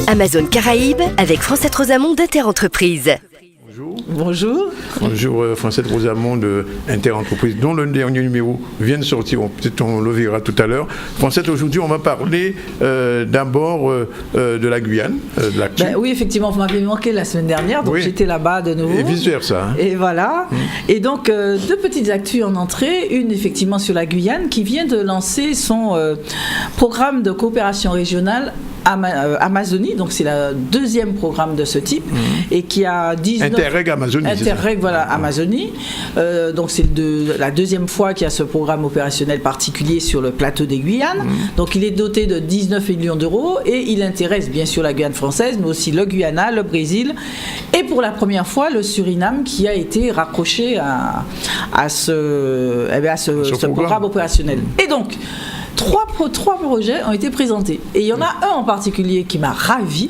Amazon Caraïbes avec Francette Rosamond d'Interentreprise. Bonjour. Bonjour, Francette Rosamond de Interentreprise, dont le dernier numéro vient de sortir. Peut-être on le verra tout à l'heure. Francette, aujourd'hui, on va parler d'abord de la Guyane, de l'actu. Oui, effectivement, vous m'avez manqué la semaine dernière, donc j'étais là-bas de nouveau. Et vice-versa. Hein. Et voilà. Et donc, deux petites actus en entrée. Une, effectivement, sur la Guyane, qui vient de lancer son programme de coopération régionale Amazonie, donc c'est le deuxième programme de ce type, et qui a 19... Interreg Amazonie. Interreg, voilà, Amazonie. Donc c'est la deuxième fois qu'il y a ce programme opérationnel particulier sur le plateau des Guyanes. Donc il est doté de 19 millions d'euros et il intéresse bien sûr la Guyane française, mais aussi le Guyana, le Brésil et pour la première fois le Suriname qui a été raccroché à ce programme opérationnel. Et donc, Trois projets ont été présentés. Et il y en a un en particulier qui m'a ravi.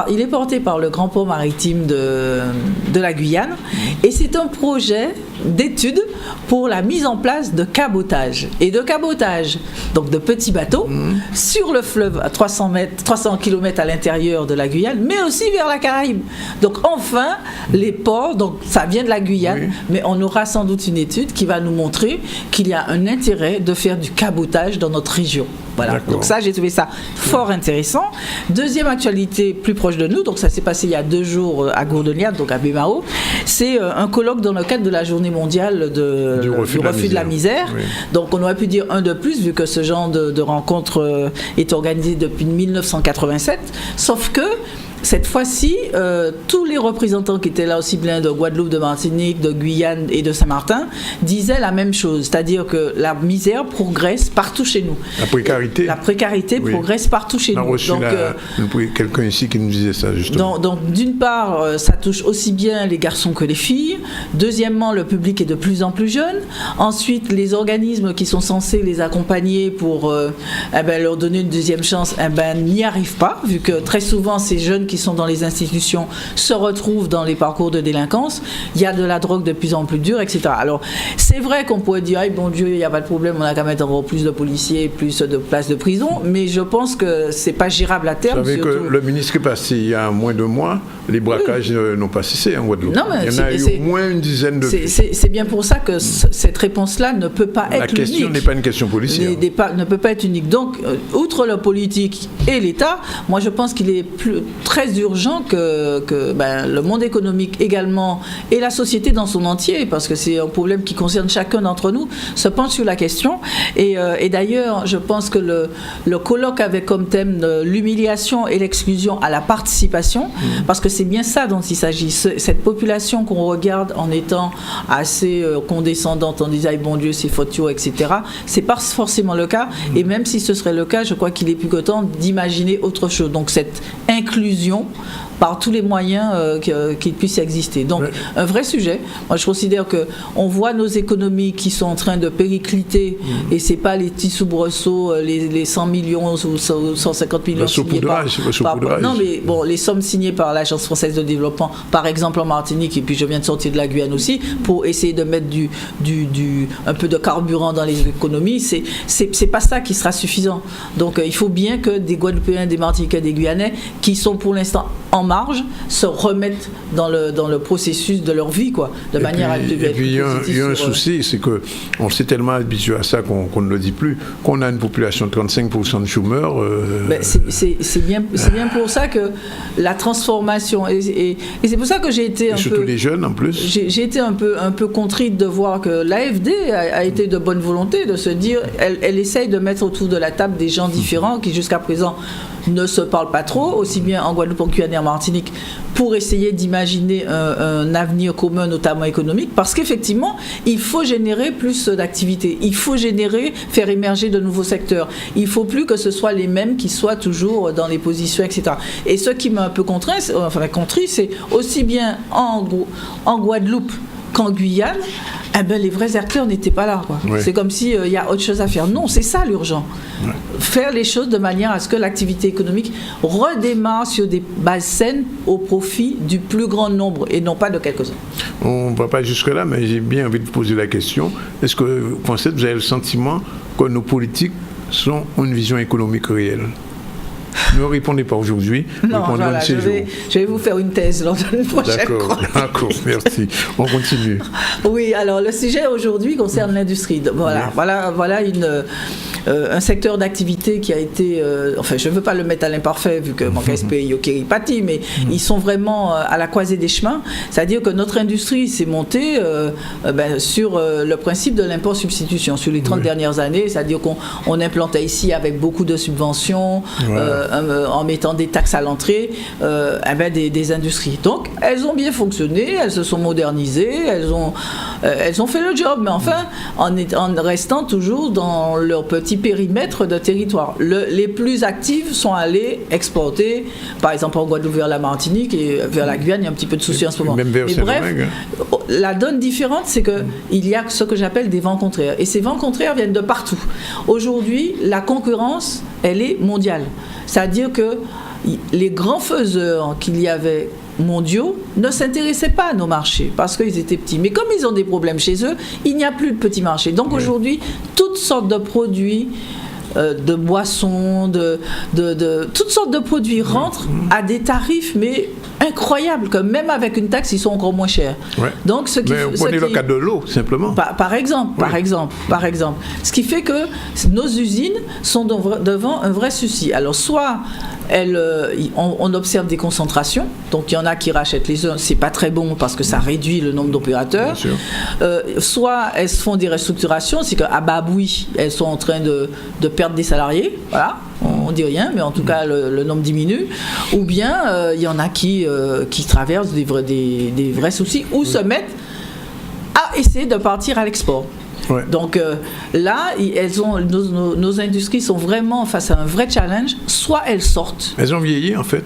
Il est porté par le Grand Port Maritime de la Guyane. Et c'est un projet d'étude pour la mise en place de cabotage. Et de cabotage, donc de petits bateaux, sur le fleuve à 300 km à l'intérieur de la Guyane, mais aussi vers la Caraïbe. Donc enfin, les ports, donc ça vient de la Guyane, mais on aura sans doute une étude qui va nous montrer qu'il y a un intérêt de faire du cabotage dans notre région. Voilà. Donc ça, j'ai trouvé ça fort intéressant. Deuxième actualité plus proche de nous, donc ça s'est passé il y a 2 jours à Gourdeliane, donc à Bémao. C'est un colloque dans le cadre de la journée mondiale du refus de la misère. Oui. Donc on aurait pu dire un de plus, vu que ce genre de rencontre est organisé depuis 1987. Sauf que cette fois-ci, tous les représentants qui étaient là, aussi bien de Guadeloupe, de Martinique, de Guyane et de Saint-Martin, disaient la même chose, c'est-à-dire que la misère progresse partout chez nous. La précarité progresse partout chez nous. On a reçu quelqu'un ici qui nous disait ça, justement. Donc d'une part, ça touche aussi bien les garçons que les filles. Deuxièmement, le public est de plus en plus jeune. Ensuite, les organismes qui sont censés les accompagner pour leur donner une deuxième chance, n'y arrivent pas, vu que très souvent, ces jeunes qui sont dans les institutions se retrouvent dans les parcours de délinquance. Il y a de la drogue de plus en plus dure, etc. Alors, c'est vrai qu'on pourrait dire, bon Dieu, il n'y a pas de problème, on a qu'à mettre encore plus de policiers, plus de places de prison, mais je pense que c'est pas gérable à terme. Vous savez que le ministre est passé il y a moins de mois, les braquages n'ont pas cessé en Guadeloupe. Il y en a eu au moins une dizaine de... C'est bien pour ça que cette réponse-là ne peut pas être unique. La question n'est pas une question policière. Ne peut pas être unique. Donc, outre le politique et l'État, moi je pense qu'il est très urgent que le monde économique également et la société dans son entier, parce que c'est un problème qui concerne chacun d'entre nous, se penche sur la question. Et d'ailleurs, je pense que le colloque avait comme thème l'humiliation et l'exclusion à la participation, parce que c'est bien ça dont il s'agit. Cette population qu'on regarde en étant assez condescendante, en disant bon Dieu, c'est fautio, etc., c'est pas forcément le cas. Et même si ce serait le cas, je crois qu'il est plus que temps d'imaginer autre chose. Donc cette inclusion par tous les moyens qu'il puisse exister. Donc, un vrai sujet. Moi, je considère qu'on voit nos économies qui sont en train de péricliter et c'est pas les petits soubresauts, les 100 millions ou 150 millions signés non, mais bon, les sommes signées par l'Agence française de développement, par exemple en Martinique, et puis je viens de sortir de la Guyane aussi, pour essayer de mettre un peu de carburant dans les économies, c'est pas ça qui sera suffisant. Donc, il faut bien que des Guadeloupéens, des Martiniquais, des Guyanais, qui sont pour l'instant en marge, se remettent dans le processus de leur vie, quoi, de manière à être plus positive. Il y a un souci, c'est qu'on s'est tellement habitué à ça qu'on ne le dit plus, qu'on a une population de 35% de chômeurs. C'est bien pour ça que la transformation, et c'est pour ça que j'ai été surtout les jeunes en plus. J'ai été un peu contrite de voir que l'AFD a été de bonne volonté, de se dire, elle essaye de mettre autour de la table des gens différents qui jusqu'à présent ne se parlent pas trop, aussi bien en Guadeloupe, en Guyane et en Martinique, pour essayer d'imaginer un avenir commun, notamment économique, parce qu'effectivement, il faut générer plus d'activités, il faut faire émerger de nouveaux secteurs. Il ne faut plus que ce soit les mêmes qui soient toujours dans les positions, etc. Et ce qui m'a un peu contrit, c'est aussi bien en Guadeloupe qu'en Guyane, les vrais acteurs n'étaient pas là, quoi. Oui. C'est comme s'il y a autre chose à faire. Non, c'est ça l'urgent. Ouais. Faire les choses de manière à ce que l'activité économique redémarre sur des bases saines au profit du plus grand nombre et non pas de quelques-uns. On ne va pas jusque-là, mais j'ai bien envie de poser la question. Est-ce que vous pensez, vous avez le sentiment que nos politiques ont une vision économique réelle ? Ne répondez pas aujourd'hui. Non, voilà, je vais vous faire une thèse lors de une prochaine chronique. D'accord, merci. On continue. Oui, alors le sujet aujourd'hui concerne l'industrie. Voilà un secteur d'activité qui a été... enfin, je ne veux pas le mettre à l'imparfait, vu que mon KSP Yokeri Pati, mais ils sont vraiment à la croisée des chemins. C'est-à-dire que notre industrie s'est montée sur le principe de l'import-substitution sur les 30 dernières années. C'est-à-dire qu'on implantait ici avec beaucoup de subventions, en mettant des taxes à l'entrée, des industries. Donc, elles ont bien fonctionné, elles se sont modernisées, elles ont fait le job, mais enfin, en restant toujours dans leur petit périmètre de territoire. Les plus actives sont allées exporter, par exemple en Guadeloupe vers la Martinique et vers la Guyane, il y a un petit peu de soucis en ce moment. Même vers Saint-Domingue. La donne différente, c'est qu'il y a ce que j'appelle des vents contraires. Et ces vents contraires viennent de partout. Aujourd'hui, la concurrence, elle est mondiale. C'est-à-dire que les grands faiseurs qu'il y avait mondiaux ne s'intéressaient pas à nos marchés parce qu'ils étaient petits. Mais comme ils ont des problèmes chez eux, il n'y a plus de petits marchés. Donc aujourd'hui, toutes sortes de produits, de boissons, toutes sortes de produits rentrent à des tarifs mais incroyables, que même avec une taxe, ils sont encore moins chers. Ouais. Donc, prenez le cas de l'eau, simplement. Par exemple. Ce qui fait que nos usines sont devant un vrai souci. Alors, soit on observe des concentrations, donc il y en a qui rachètent les uns, c'est pas très bon parce que ça réduit le nombre d'opérateurs. Soit elles font des restructurations, c'est qu'à Baboui, elles sont en train de perdre des salariés, voilà. On dit rien, mais en tout cas le nombre diminue. Ou bien il y en a qui traversent des vrais soucis ou se mettent à essayer de partir à l'export. Ouais. Donc là, nos industries sont vraiment face à un vrai challenge. Soit elles sortent. Elles ont vieilli en fait.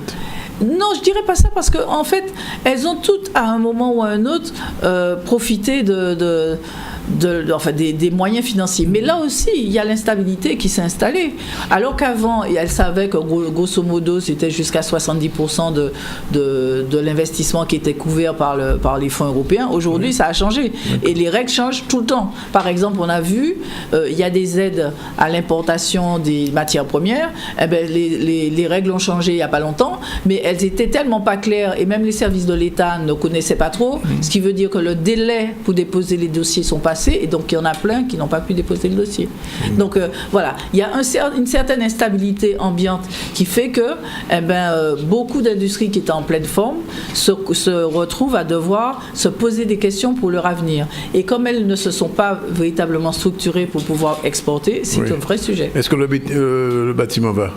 Non, je dirais pas ça parce qu'en fait, elles ont toutes à un moment ou à un autre profité des moyens financiers. Mais là aussi, il y a l'instabilité qui s'est installée. Alors qu'avant, elles savaient que grosso modo, c'était jusqu'à 70% de l'investissement qui était couvert par les fonds européens. Aujourd'hui, ça a changé. Et les règles changent tout le temps. Par exemple, on a vu, il y a des aides à l'importation des matières premières. Les règles ont changé il n'y a pas longtemps, mais elles étaient tellement pas claires et même les services de l'État ne connaissaient pas trop, ce qui veut dire que le délai pour déposer les dossiers sont passés et donc il y en a plein qui n'ont pas pu déposer le dossier. Donc voilà, il y a une certaine instabilité ambiante qui fait que beaucoup d'industries qui étaient en pleine forme se retrouvent à devoir se poser des questions pour leur avenir. Et comme elles ne se sont pas véritablement structurées pour pouvoir exporter, c'est un vrai sujet. Est-ce que le bâtiment va ?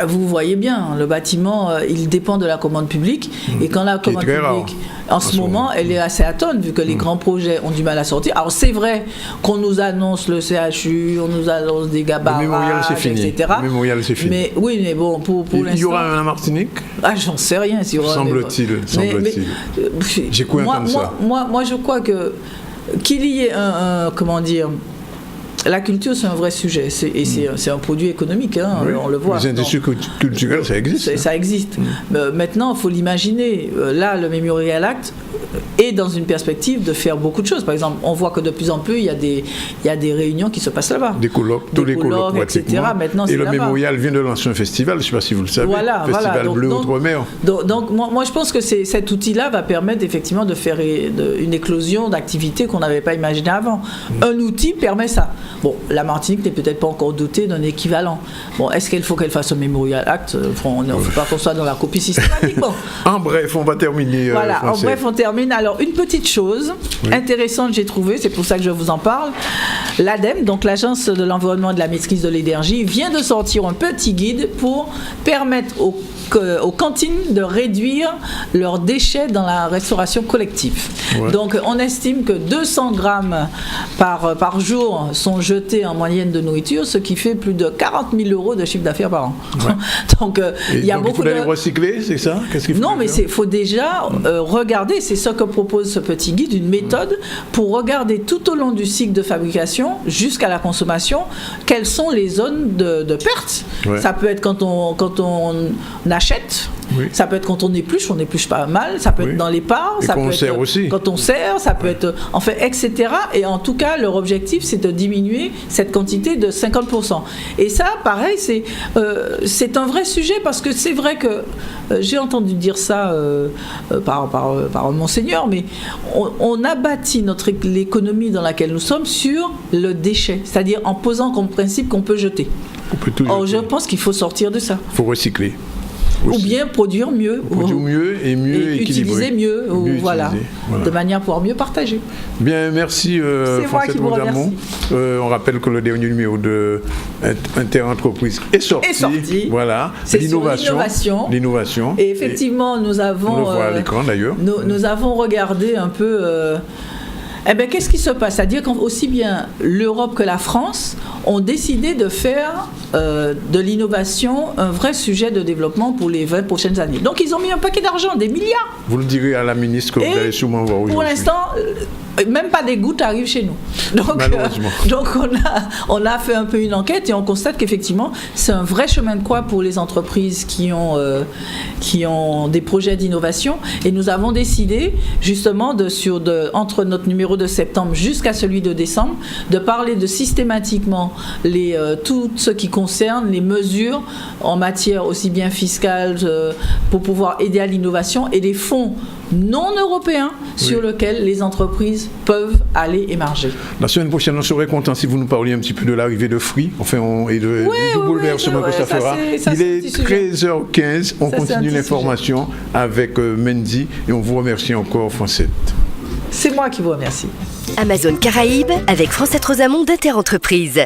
Vous voyez bien, le bâtiment, il dépend de la commande publique. Et quand la commande publique, en ce moment, elle est assez atone, vu que les grands projets ont du mal à sortir. Alors, c'est vrai qu'on nous annonce le CHU, on nous annonce des gabarrages, etc. Le mémorial, c'est fini. Mais bon, pour l'instant... Il y aura un Martinique ? J'en sais rien. Semble-t-il. J'ai cru entendre ça. Moi, je crois qu'il y ait comment dire... La culture, c'est un vrai sujet, c'est un produit économique, on le voit. Les industries culturelles, ça existe. Ça existe. Maintenant, il faut l'imaginer. Là, le Memorial Act est dans une perspective de faire beaucoup de choses. Par exemple, on voit que de plus en plus, il y a des réunions qui se passent là-bas. Des colloques, tous les colloques, etc. Maintenant, et le Mémorial vient de lancer un festival, je ne sais pas si vous le savez, Festival Bleu Outre-mer. Donc moi, je pense que cet outil-là va permettre effectivement de faire une éclosion d'activités qu'on n'avait pas imaginées avant. Un outil permet ça. Bon, la Martinique n'est peut-être pas encore dotée d'un équivalent. Bon, est-ce qu'il faut qu'elle fasse un Memorial Act ? On ne faut pas qu'on soit dans la copie systématique. Bon. En bref, on va terminer. En bref, on termine. Alors, une petite chose intéressante, j'ai trouvé, c'est pour ça que je vous en parle. L'ADEME, donc l'Agence de l'environnement et de la maîtrise de l'énergie, vient de sortir un petit guide pour permettre aux cantines de réduire leurs déchets dans la restauration collective. Ouais. Donc, on estime que 200 grammes par jour sont jetés en moyenne de nourriture, ce qui fait plus de 40 000 euros de chiffre d'affaires par an. Ouais. Donc, il y a beaucoup de... Il faut les recycler, c'est ça ? Non, mais il faut déjà regarder, c'est ce que propose ce petit guide, une méthode pour regarder tout au long du cycle de fabrication jusqu'à la consommation, quelles sont les zones de perte. Ouais. Ça peut être quand on achète Oui. Ça peut être quand on n'épluche pas mal, ça peut Oui. être dans les parts, Et ça qu'on peut sert être aussi. quand on sert, ça peut être en fait, etc. Et en tout cas, leur objectif, c'est de diminuer cette quantité de 50%. Et ça, pareil, c'est un vrai sujet parce que c'est vrai que j'ai entendu dire ça par Monseigneur, mais on a bâti l'économie dans laquelle nous sommes sur le déchet, c'est-à-dire en posant comme principe qu'on peut jeter. On peut tout Or, jeter. je pense qu'il faut sortir de ça. Il faut recycler. Ou Aussi. bien produire mieux. Produire mieux et mieux et équilibré. utiliser mieux, ou Mieux voilà, utilisé, voilà. de manière à pouvoir mieux partager. Bien, merci C'est moi Francette qui vous Rosamond. On rappelle que le dernier numéro de Interentreprise est sorti. Voilà. C'est sur l'innovation. L'innovation. Et effectivement, nous avons... On le voit à l'écran d'ailleurs. Nous avons regardé un peu... qu'est-ce qui se passe? C'est-à-dire qu'aussi bien l'Europe que la France ont décidé de faire de l'innovation un vrai sujet de développement pour les 20 prochaines années. Donc ils ont mis un paquet d'argent, des milliards. Vous le direz à la ministre que vous allez sûrement voir aujourd'hui. Pour l'instant, même pas des gouttes arrivent chez nous. Donc, donc on a fait un peu une enquête et on constate qu'effectivement, c'est un vrai chemin de croix pour les entreprises qui ont des projets d'innovation. Et nous avons décidé, justement, entre notre numéro de septembre jusqu'à celui de décembre, de parler de systématiquement tout ce qui concerne les mesures en matière aussi bien fiscale pour pouvoir aider à l'innovation et les fonds non européens sur lesquels les entreprises peuvent aller émarger. La semaine prochaine, on serait content si vous nous parliez un petit peu de l'arrivée de Free, et du bouleversement que ça fera. Il est 13h15, on continue l'information avec Mendy et on vous remercie encore, Francette. C'est moi qui vous remercie. Amazon Caraïbes avec Francette Rosamond d'Interentreprise.